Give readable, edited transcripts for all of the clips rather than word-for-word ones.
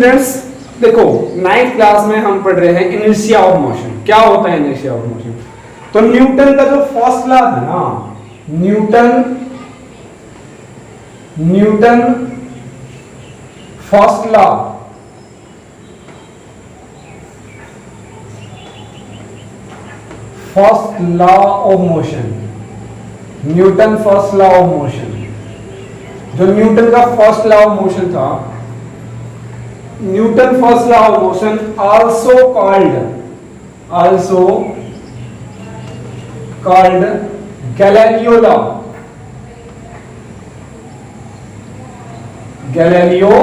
Students देखो 9th class में हम पढ़ रहे हैं इनर्शिया ऑफ मोशन। क्या होता है इनर्शिया ऑफ मोशन? तो न्यूटन का जो फर्स्ट लॉ था ना, Newton first law, first law of motion, Newton first law of motion, जो न्यूटन का फर्स्ट लॉ ऑफ मोशन था, Newton first law of motion also called Galileo law, Galileo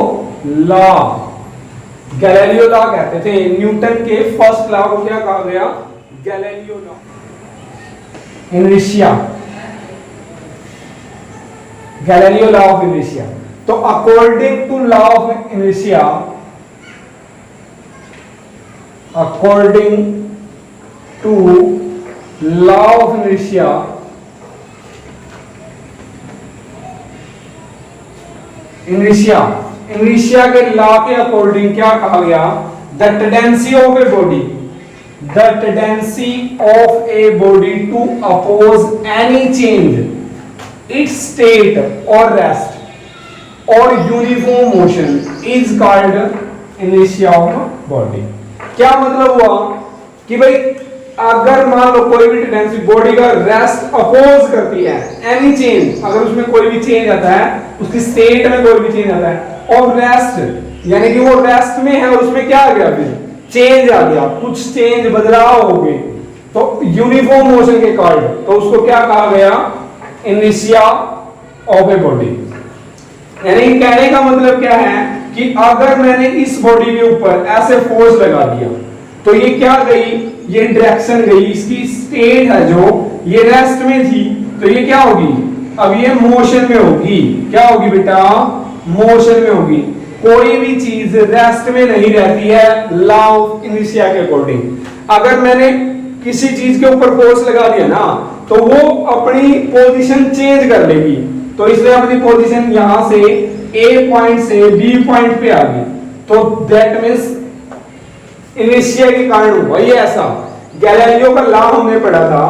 law कहते थे। Newton के first law को क्या कहा गया? Galileo law. Inertia, Galileo law of inertia. तो according to law of inertia, according to law of inertia, inertia के law के अकॉर्डिंग क्या कहा गया? The tendency of a body, the tendency of a body to oppose any change its state और rest और uniform motion is called inertia of body. क्या मतलब हुआ कि भाई अगर मान लो कोई भी टेंडेंसी बॉडी का रेस्ट अपोज करती है, एनी चेंज, अगर उसमें कोई भी चेंज आता है, उसकी स्टेट में कोई भी चेंज आता है, और रेस्ट यानी कि वो रेस्ट में है और उसमें क्या आ गया? फिर चेंज आ गया, कुछ चेंज बदलाव हो गए, तो यूनिफॉर्म मोशन के कारण, तो उसको क्या कहा गया? Inertia of a body. यानी कहने का मतलब क्या है कि अगर मैंने इस बॉडी के ऊपर ऐसे फोर्स लगा दिया तो ये क्या गई? ये डायरेक्शन गई, इसकी स्टेट है जो ये रेस्ट में थी, तो ये क्या होगी? अब ये मोशन में होगी। क्या होगी बेटा? मोशन में होगी। कोई भी चीज रेस्ट में नहीं रहती है लॉ ऑफ इनर्शिया के अकॉर्डिंग। अगर मैंने किसी चीज के ऊपर फोर्स लगा दिया ना, तो वो अपनी पोजीशन चेंज कर लेगी। तो इसलिए अपनी पोजीशन यहां से ए पॉइंट से बी पॉइंट पे आ गई, तो दैट मींस इनर्शिया के कारण हुआ ये ऐसा। गैलीलियो का लॉ हमने पढ़ा था,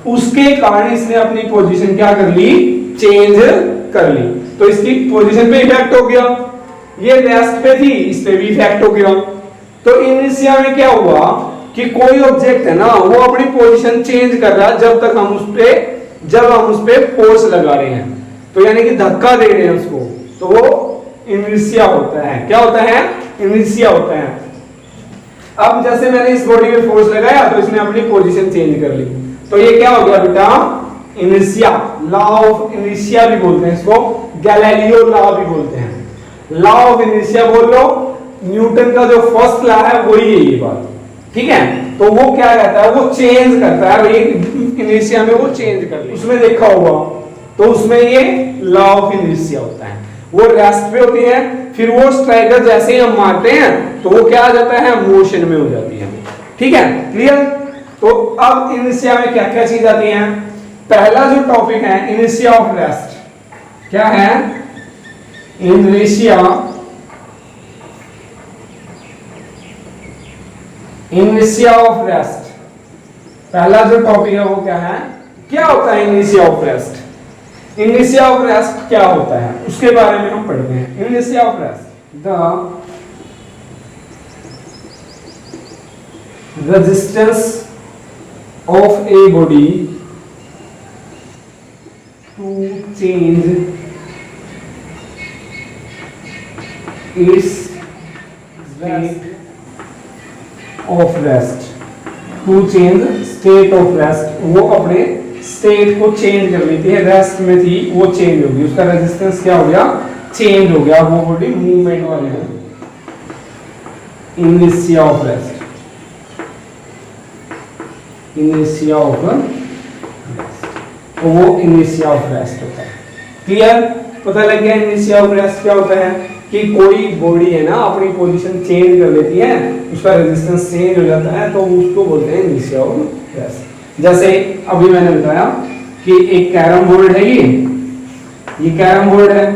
उसके कारण इसने अपनी पोजीशन क्या कर ली? चेंज कर ली। तो इसकी पोजीशन पे इफेक्ट हो गया, ये रेस्ट पे थी, इस पे भी इफेक्ट हो गया। तो इनर्शिया में क्या हुआ कि कोई ऑब्जेक्ट है ना, वो अपनी पोजीशन चेंज कर रहा है जब हम उस पे फोर्स लगा रहे हैं, तो यानी कि धक्का दे रहे हैं उसको, तो वो इनर्शिया होता है। क्या होता है? इनर्शिया होता है। अब जैसे मैंने इस बॉडी पे फोर्स लगाया तो इसने अपनी पोजीशन चेंज कर ली, तो ये क्या हो गया बेटा? इनर्शिया। लॉ ऑफ इनर्शिया भी बोलते हैं इसको, गैलीलियो लॉ भी बोलते हैं। लॉ ऑफ इनर्शिया बोल लो, न्यूटन का जो फर्स्ट लॉ है वही है ये बात, ठीक है? तो वो क्या कहता है? वो चेंज करता है, भाई इनर्शिया में वो चेंज कर ली। उसमें देखा होगा, तो उसमें ये लॉ ऑफ इनर्शिया होता है। वो रेस्ट पे होती है, फिर वो स्ट्राइकर जैसे ही हम मारते हैं तो वो क्या आ जाता है? मोशन में हो जाती है। ठीक है, क्लियर? तो अब इनर्शिया में क्या क्या चीज आती है? पहला जो टॉपिक है इनर्शिया ऑफ रेस्ट। क्या है? Inertia of rest. पहला जो टॉपिक है वो क्या है? क्या होता है inertia of rest? Inertia of rest क्या होता है उसके बारे में हम पढ़ते हैं। Inertia of rest, the resistance of a body to change its state of rest, to change state of rest. वो अपने स्टेट को चेंज कर लेती है, रेस्ट में थी वो चेंज होगी, उसका रेजिस्टेंस क्या हो गया? चेंज हो गया, वो बॉडी मूवमेंट वाली है। Inertia of rest, inertia of वो इनर्शिया ऑफ रेस्ट होता है। क्लियर? पता लग गया इनर्शिया ऑफ रेस्ट क्या होता है? कि कोई बॉडी है ना अपनी पोजीशन चेंज कर लेती है, उसका रेजिस्टेंस चेंज हो जाता है, तो उसको बोलते हैं इनर्शिया ऑफ रेस्ट। जैसे अभी मैंने बताया कि एक कैरम बोर्ड है, ये कैरम बोर्ड है,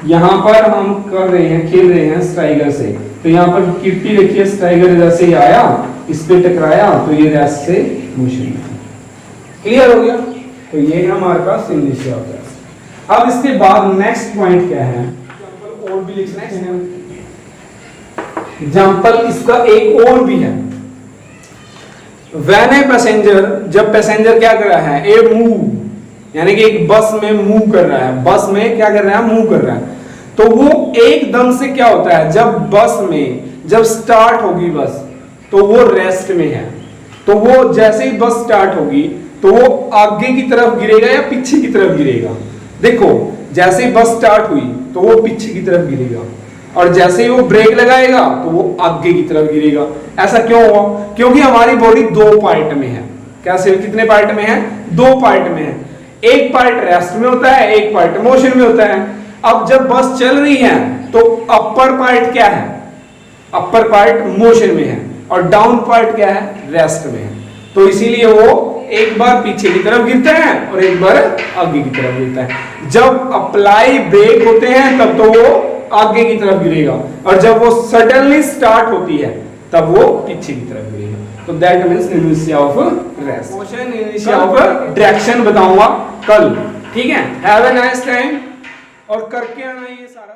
यहां पर हम कर रहे हैं, खेल रहे हैं स्ट्राइकर से, तो यहाँ पर कीर्ति देखिए स्ट्राइकर जैसे ही आया, इस पे टकराया तो ये रेस्ट से मोशन में। क्लियर हो गया? तो ये है हमारे पास इनिशियल ऑफ रेस्ट। अब इसके बाद नेक्स्ट पॉइंट क्या है, एग्जांपल और भी लिख सकते हैं। एग्जांपल इसका एक और भी है। व्हेन ए पैसेंजर, जब पैसेंजर क्या कर रहा है, ए मूव, यानी कि एक बस में मूव कर रहा है, बस में क्या कर रहा है, मूव कर रहा है, तो वो एकदम से क्या होता है, जब बस में जब स्टार्ट होगी बस तो वो रेस्ट में है। तो वो जैसे ही बस स्टार्ट होगी तो वो आगे की तरफ गिरेगा या पीछे की तरफ गिरेगा। देखो जैसे ही बस स्टार्ट हुई तो वो पीछे की तरफ गिरेगा, और जैसे ही वो ब्रेक लगाएगा तो वो आगे की तरफ गिरेगा। ऐसा क्यों हुआ? क्योंकि हमारी बॉडी दो पार्ट में है। कैसे, कितने पार्ट में है? दो पार्ट में है। एक पार्ट रेस्ट में होता है, एक पार्ट मोशन में होता है। अब जब बस चल रही है तो अपर पार्ट क्या है, अपर पार्ट मोशन में है, और डाउन पार्ट क्या है, रेस्ट में है। तो इसीलिए वो एक बार पीछे की तरफ गिरता है और एक बार आगे की तरफ गिरता है। जब अप्लाई ब्रेक होते हैं तब तो वो आगे की तरफ गिरेगा, और जब वो सडनली स्टार्ट होती है तब वो पीछे की तरफ गिरेगा। तो that means inertia of rest. Motion inertia of direction बताऊंगा कल, ठीक है? हैव अ नाइस टाइम, और करके आना ये सारा।